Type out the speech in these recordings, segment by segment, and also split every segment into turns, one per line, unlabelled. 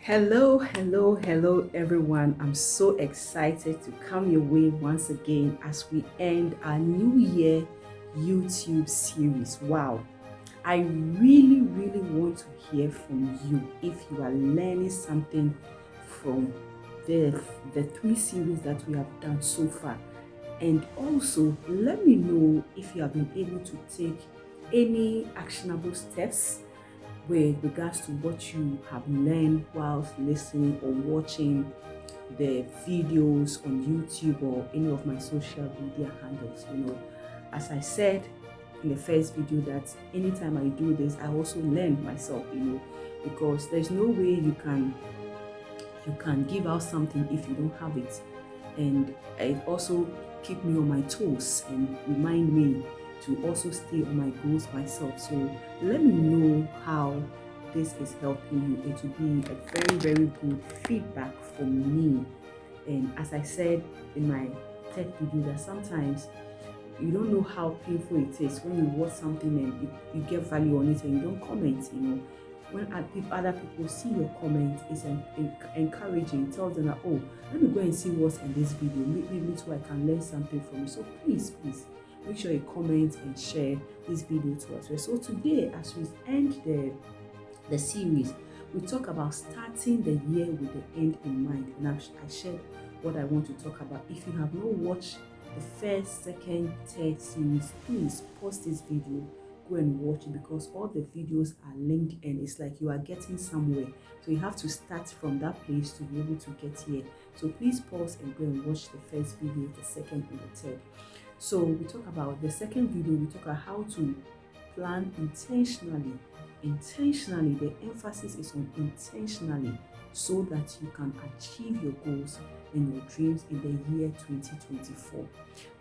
Hello, everyone. I'm so excited to come your way once again as we end our New Year YouTube series. Wow, I really want to hear from you if you are learning something from the, the three series that we have done so far. And also, let me know if you have been able to take any actionable steps with regards to what you have learned whilst listening or watching the videos on YouTube or any of my social media handles. As I said in the first video, that anytime I do this, I also learn myself, because there's no way you can give out something if you don't have it. And it also keep me on my toes and remind me to also stay on my goals myself. So let me know how this is helping you. It will be a very good feedback from me. And as I said in my tech video, that sometimes you don't know how painful it is when you watch something and you get value on it and you don't comment. When other people see your comment, it's encouraging. It tells them that, oh, let me go and see what's in this video. Maybe too I can learn something from you. So please, make sure you comment and share this video to us. So today, as we end the series, we talk about starting the year with the end in mind. And I shared what I want to talk about. If you have not watched the first, second, third series, please pause this video, go and watch it, because all the videos are linked and it's like you are getting somewhere. So you have to start from that place to be able to get here. So please pause and go and watch the first video, the second and the third. So we talk about the second video, we talk about how to plan intentionally. Intentionally, the emphasis is on intentionally, so that you can achieve your goals and your dreams in the year 2024.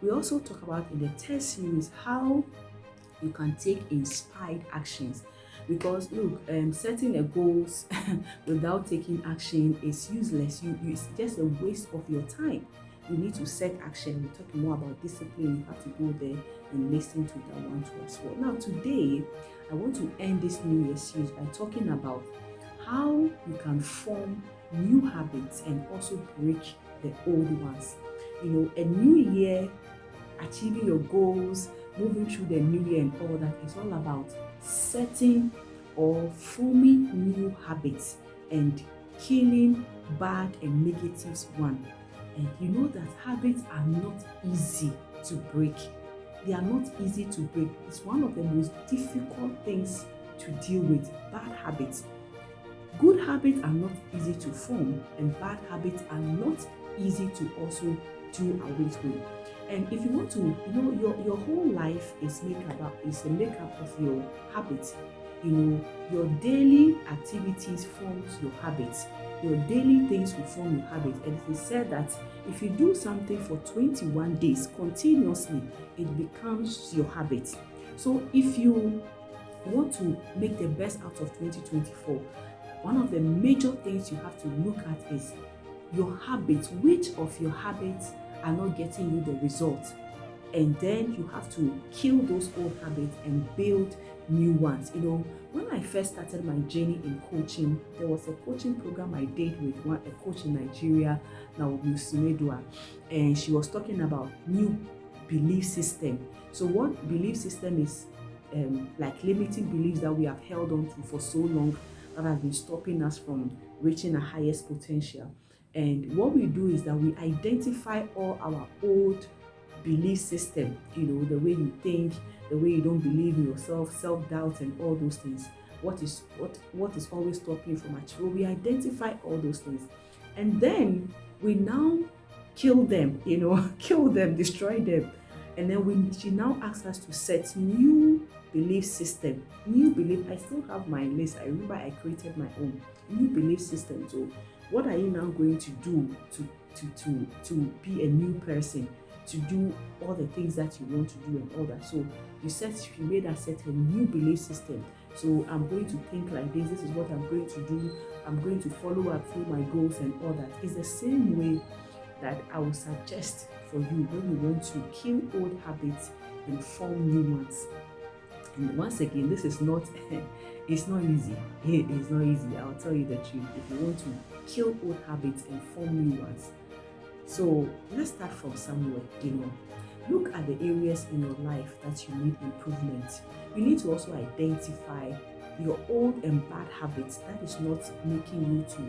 We also talk about in the third series how you can take inspired actions, because look, setting a goals without taking action is useless. It's just a waste of your time. You need to set action. We're talking more about discipline. You have to go there and listen to that one too as well. Now today, I want to end this New Year series by talking about how you can form new habits and also break the old ones. A new year, achieving your goals, moving through the new year and all that is all about setting or forming new habits and killing bad and negative one. And you know that habits are not easy to break. They are not easy to break. It's one of the most difficult things to deal with, bad habits. Good habits are not easy to form, and bad habits are not easy to also do away with. And if you want to, your whole life is a makeup of your habits. Your daily activities forms your habits. Your daily things will form your habits. And it is said that if you do something for 21 days continuously, it becomes your habit. So if you want to make the best out of 2024, one of the major things you have to look at is your habits. Which of your habits are not getting you the results? And then you have to kill those old habits and build new ones. When I first started my journey in coaching, there was a coaching program I did with a coach in Nigeria, Naomi Sumedua, and she was talking about new belief system. So what belief system is, like limiting beliefs that we have held on to for so long that has been stopping us from reaching our highest potential. And what we do is that we identify all our old belief system, the way you think, the way you don't believe in yourself, self-doubt and all those things. What is always stopping you from achieving? We identify all those things. And then we now kill them, kill them, destroy them. And then she now asks us to set new belief system. New belief, I still have my list. I remember I created my own new belief system. So what are you now going to do to be a new person, to do all the things that you want to do and all that? So you made us set a new belief system. So I'm going to think like this. This is what I'm going to do. I'm going to follow up through my goals and all that. It's the same way that I would suggest for you when you want to kill old habits and form new ones. And once again, this is not it's not easy. It's not easy. I'll tell you the truth. If you want to kill old habits and form new ones. So let's start from somewhere. Look at the areas in your life that you need improvement. You need to also identify your old and bad habits that is not making you to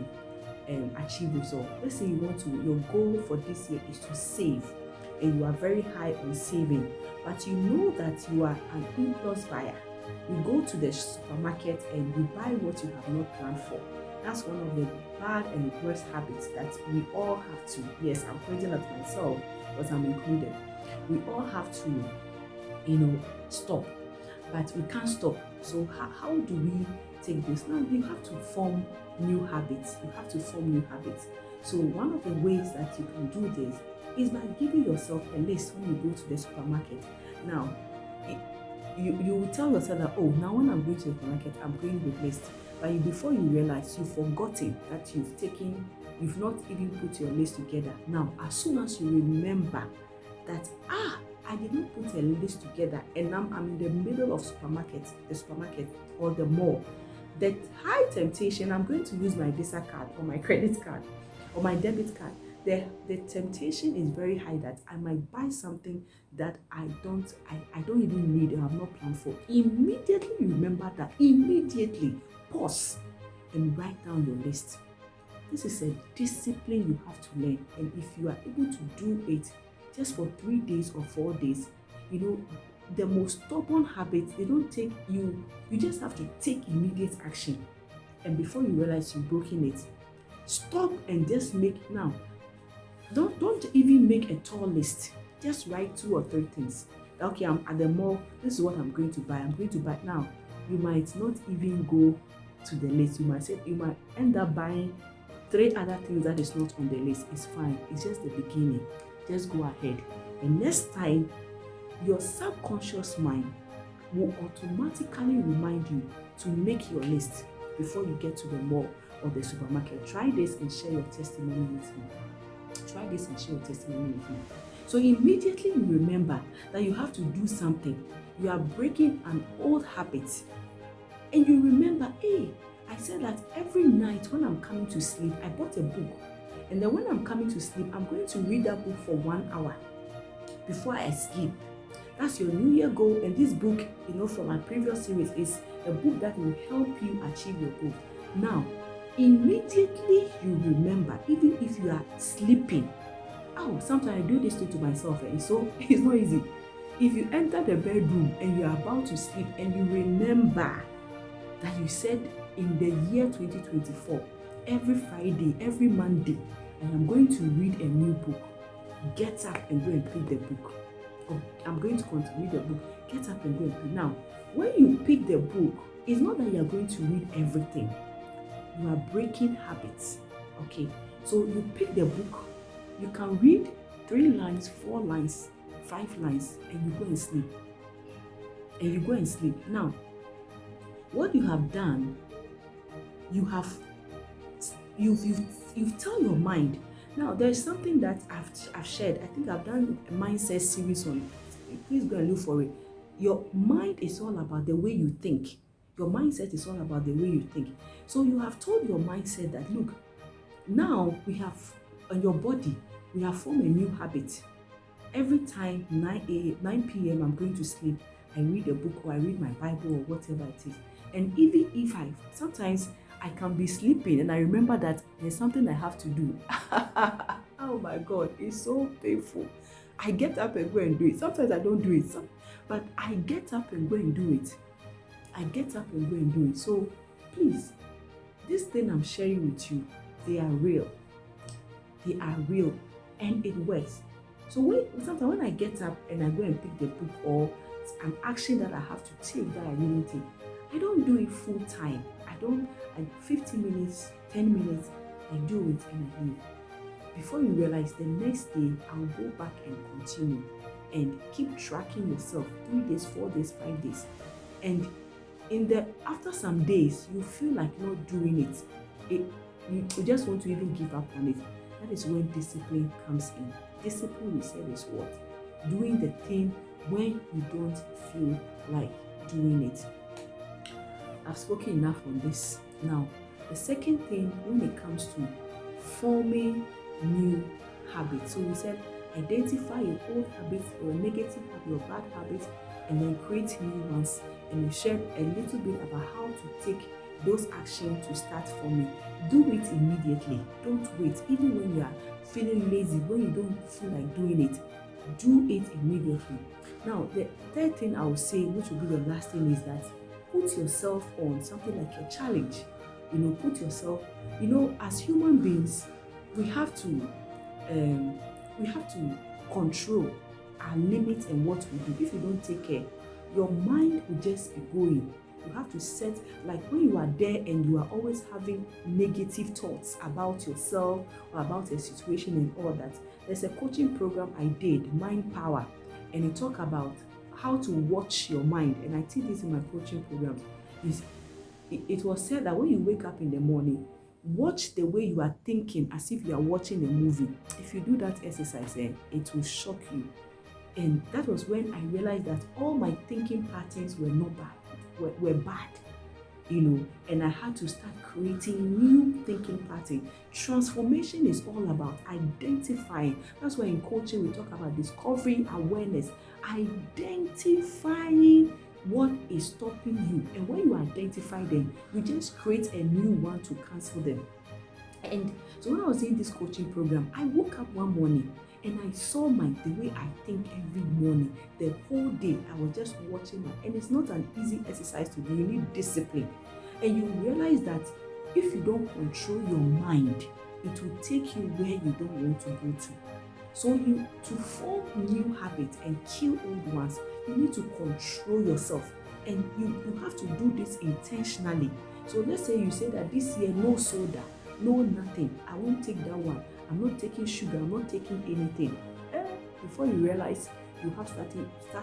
achieve result. Let's say your goal for this year is to save, and you are very high on saving, but you know that you are an impulse buyer. You go to the supermarket and you buy what you have not planned for. That's one of the bad and worst habits that we all have to. Yes, I'm pointing at myself, but I'm included. We all have to, stop, but we can't stop. So how do we take this? Now you have to form new habits. You have to form new habits. So one of the ways that you can do this is by giving yourself a list when you go to the supermarket. Now, you will tell yourself that, oh, now when I'm going to the supermarket, I'm going with list. But before you realize, you've forgotten that you've not even put your list together. Now, as soon as you remember that, I did not put a list together, and I'm in the middle of the supermarket or the mall, the high temptation, I'm going to use my Visa card or my credit card or my debit card. The temptation is very high that I might buy something that I don't even need or have not planned for. Immediately you remember that. Immediately pause and write down your list. This is a discipline you have to learn, and if you are able to do it just for 3 days or 4 days, the most stubborn habits, they don't take you. You just have to take immediate action, and before you realize you've broken it, stop and just make now. Don't even make a tall list. Just write 2 or 3 things. Okay, I'm at the mall. This is what I'm going to buy. I'm going to buy now. You might not even go to the list. You might end up buying 3 other things that is not on the list. It's fine. It's just the beginning. Just go ahead. And next time, your subconscious mind will automatically remind you to make your list before you get to the mall or the supermarket. Try this and share your testimony with me. So immediately you remember that you have to do something. You are breaking an old habit. And you remember, hey, I said that every night when I'm coming to sleep, I bought a book. And then when I'm coming to sleep, I'm going to read that book for 1 hour before I sleep. That's your New Year goal. And this book, from my previous series, is a book that will help you achieve your goal. Now, immediately you remember, even if you are sleeping. Sometimes I do this to myself, and so it's not easy. If you enter the bedroom and you are about to sleep and you remember that you said in the year 2024, every Friday, every Monday, I am going to read a new book. Get up and go and pick the book. Or I'm going to continue the book. Get up and go and pick. Now, when you pick the book, it's not that you are going to read everything. You are breaking habits. Okay, so you pick the book. You can read 3 lines, 4 lines, 5 lines, and you go and sleep. Now, what you have done, you've tell your mind. Now, there's something that I've shared. I think I've done a mindset series on it. Please go and look for it. Your mind is all about the way you think. Your mindset is all about the way you think. So you have told your mindset that, look, now we have on your body, we have formed a new habit. Every time 9 p.m. I'm going to sleep, I read a book or I read my Bible or whatever it is. And even if sometimes I can be sleeping and I remember that there's something I have to do. Oh my God, it's so painful. I get up and go and do it. Sometimes I don't do it, but I get up and go and do it. So please, this thing I'm sharing with you, they are real. And it works. So sometimes when I get up and I go and pick the book or an action that I have to take that I really take, I don't do it full time. 15 minutes, 10 minutes, I do it and I leave. Before you realize, the next day I'll go back and continue and keep tracking yourself 3 days, 4 days, 5 days. And after some days, you feel like not doing it. You just want to even give up on it. That is when discipline comes in. Discipline, we said, is what? Doing the thing when you don't feel like doing it. I've spoken enough on this. Now, the second thing when it comes to forming new habits. So we said identify your old habits or negative habit or bad habits and then create new ones. And we shared a little bit about how to take those actions to start forming. Do it immediately. Don't wait. Even when you are feeling lazy, when you don't feel like doing it, do it immediately. Now, the third thing I would say, which will be the last thing, is that put yourself on something like a challenge. Put yourself, as human beings, we have to control our limits and what we do. If you don't take care, your mind will just be going. You have to set, like when you are there and you are always having negative thoughts about yourself or about a situation and all that. There's a coaching program I did, Mind Power, and it talk about how to watch your mind. And I teach this in my coaching programs. It was said that when you wake up in the morning, watch the way you are thinking as if you are watching a movie. If you do that exercise, it will shock you. And that was when I realized that all my thinking patterns were not bad, were bad, and I had to start creating new thinking patterns. Transformation is all about identifying. That's why in coaching we talk about discovering awareness, identifying what is stopping you. And when you identify them, you just create a new one to cancel them. And so when I was in this coaching program, I woke up one morning and I saw the way I think every morning. The whole day I was just watching and it's not an easy exercise to do. You need discipline. And you realize that if you don't control your mind, it will take you where you don't want to go to. So to form new habits and kill old ones, you need to control yourself. And you have to do this intentionally. So let's say you say that this year, no soda, no nothing. I won't take that one. I'm not taking sugar. I'm not taking anything. Before you realize, you have start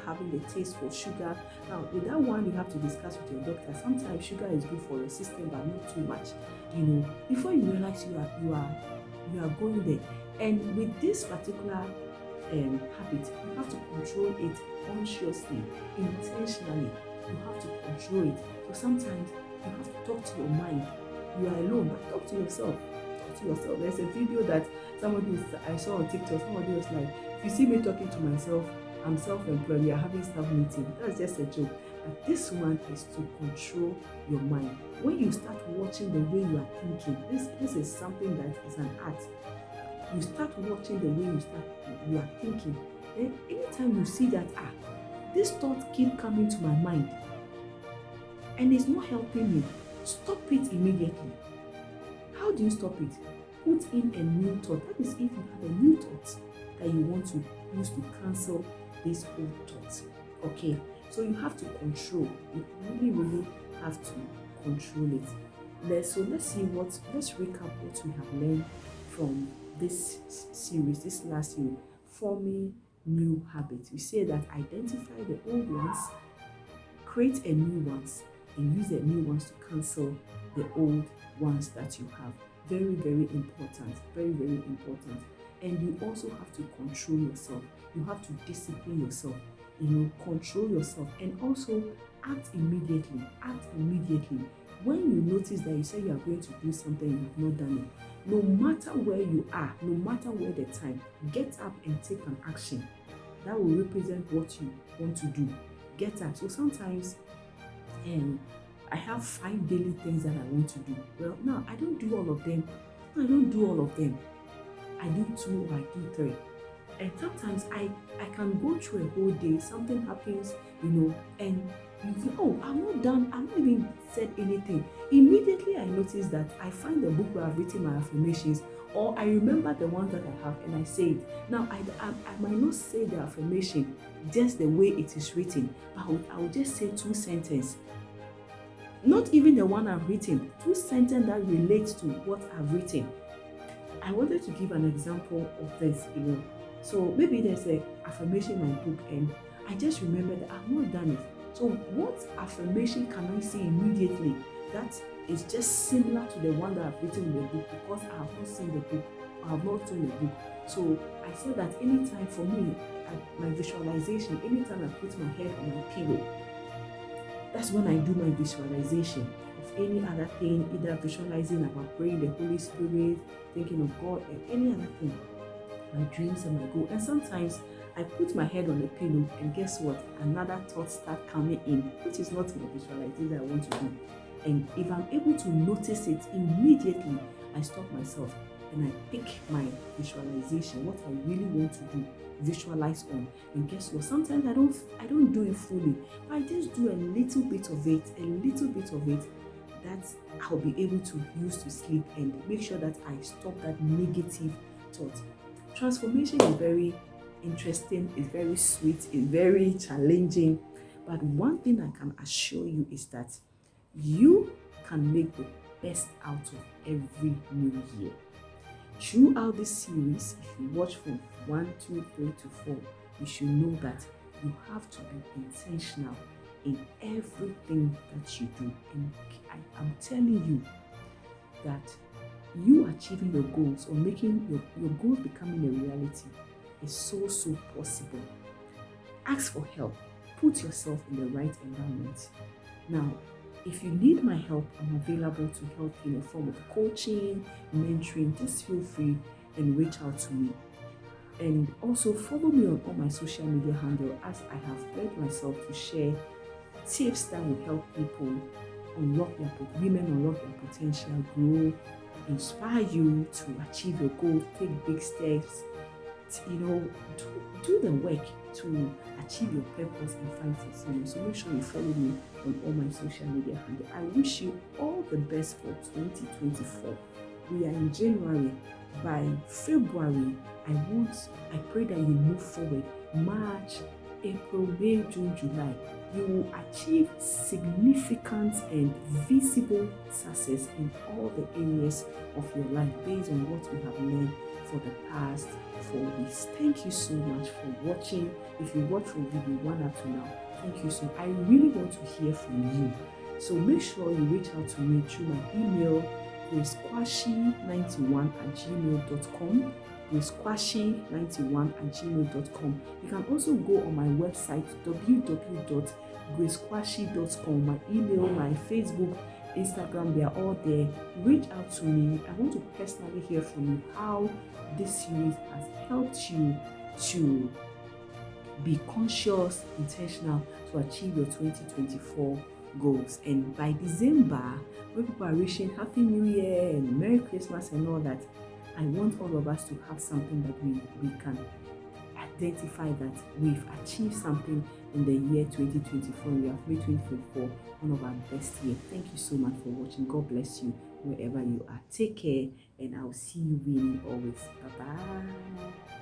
having the taste for sugar. Now, with that one, you have to discuss with your doctor. Sometimes sugar is good for your system, but not too much. Before you realize you are going there. And with this particular habit, you have to control it consciously, intentionally. You have to control it. So sometimes you have to talk to your mind. You are alone, but talk to yourself. Talk to yourself. There's a video that I saw on TikTok. Somebody was like, if you see me talking to myself, I'm self-employed, we are having staff meeting. That's just a joke. But this one is to control your mind. When you start watching the way you are thinking, this is something that is an art. You start watching the way you are thinking. Then anytime you see that, this thought keep coming to my mind and it's not helping me, stop it immediately. How do you stop it? Put in a new thought. That is if you have a new thought that you want to use to cancel this old thought. Okay, so you have to control. You really have to control it. Let's recap what we have learned from this series, this last series, forming new habits. We say that identify the old ones, create a new ones, and use the new ones to cancel the old ones that you have. Very, very important. Very, very important. And you also have to control yourself. You have to discipline yourself. Control yourself and also act immediately. Act immediately. When you notice that you say you are going to do something, you have not done it, no matter where you are, no matter where the time, get up and take an action. That will represent what you want to do. Get up. So sometimes I have 5 daily things that I want to do. Well, now I don't do all of them. I don't do all of them. I do 2 or I do 3. And sometimes I can go through a whole day, something happens, and you think, oh, I'm not done, I'm not even said anything. Immediately I notice that I find the book where I've written my affirmations, or I remember the ones that I have and I say it. Now, I might not say the affirmation just the way it is written, but I will just say 2 sentences. Not even the one I've written, 2 sentences that relate to what I've written. I wanted to give an example of this, So maybe there's an affirmation in my book and I just remember that I've not done it. So what affirmation can I say immediately that is just similar to the one that I've written in the book, because I have not seen the book, I have not seen the book. So I said that anytime for me, my visualization, anytime I put my head on my pillow, That's when I do my visualization of any other thing, either visualizing about praying the Holy Spirit, thinking of God, and any other thing, my dreams and my goal. And sometimes I put my head on the pillow, and guess what? Another thought start coming in, which is not my visualization I want to do. And if I'm able to notice it immediately, I stop myself and I pick my visualization, what I really want to do, visualize on. And guess what? Sometimes I don't do it fully, but I just do a little bit of it, that I'll be able to use to sleep and make sure that I stop that negative thought. Transformation is very interesting, it's very sweet, it's very challenging. But one thing I can assure you is that you can make the best out of every new year. Throughout this series, if you watch from 1, 2, 3 to 4, you should know that you have to be intentional in everything that you do. And I'm telling you that you achieving your goals or making your goals becoming a reality is so possible. Ask for help. Put yourself in the right environment. Now, if you need my help, I'm available to help you in a form of coaching, mentoring. Just feel free and reach out to me. And also follow me on all my social media handle, as I have pledged myself to share tips that will help people women unlock their potential, grow, inspire you to achieve your goals, take big steps, do the work to achieve your purpose and find fulfillment. So make sure you follow me on all my social media handle. I wish you all the best for 2024. We are in January. By February, I pray that you move forward. March, April, May, June, July, you will achieve significant and visible success in all the areas of your life based on what we have learned for the past 4 weeks. Thank you so much for watching. If you watch from video 1 up to now, thank you so much. I really want to hear from you. So make sure you reach out to me through my email, gracekwashi91@gmail.com. gracekwashi91@gmail.com. You can also go on my website, www.gracekwashi.com. My email, my Facebook, Instagram, they are all there. Reach out to me. I want to personally hear from you how this series has helped you to be conscious, intentional to achieve your 2024 goals. And by December, when people are wishing Happy New Year and Merry Christmas and all that, I want all of us to have something that we can identify that we've achieved something in the year 2024. We have made 2024 one of our best years. Thank you so much for watching. God bless you wherever you are. Take care, and I'll see you winning always. Bye-bye.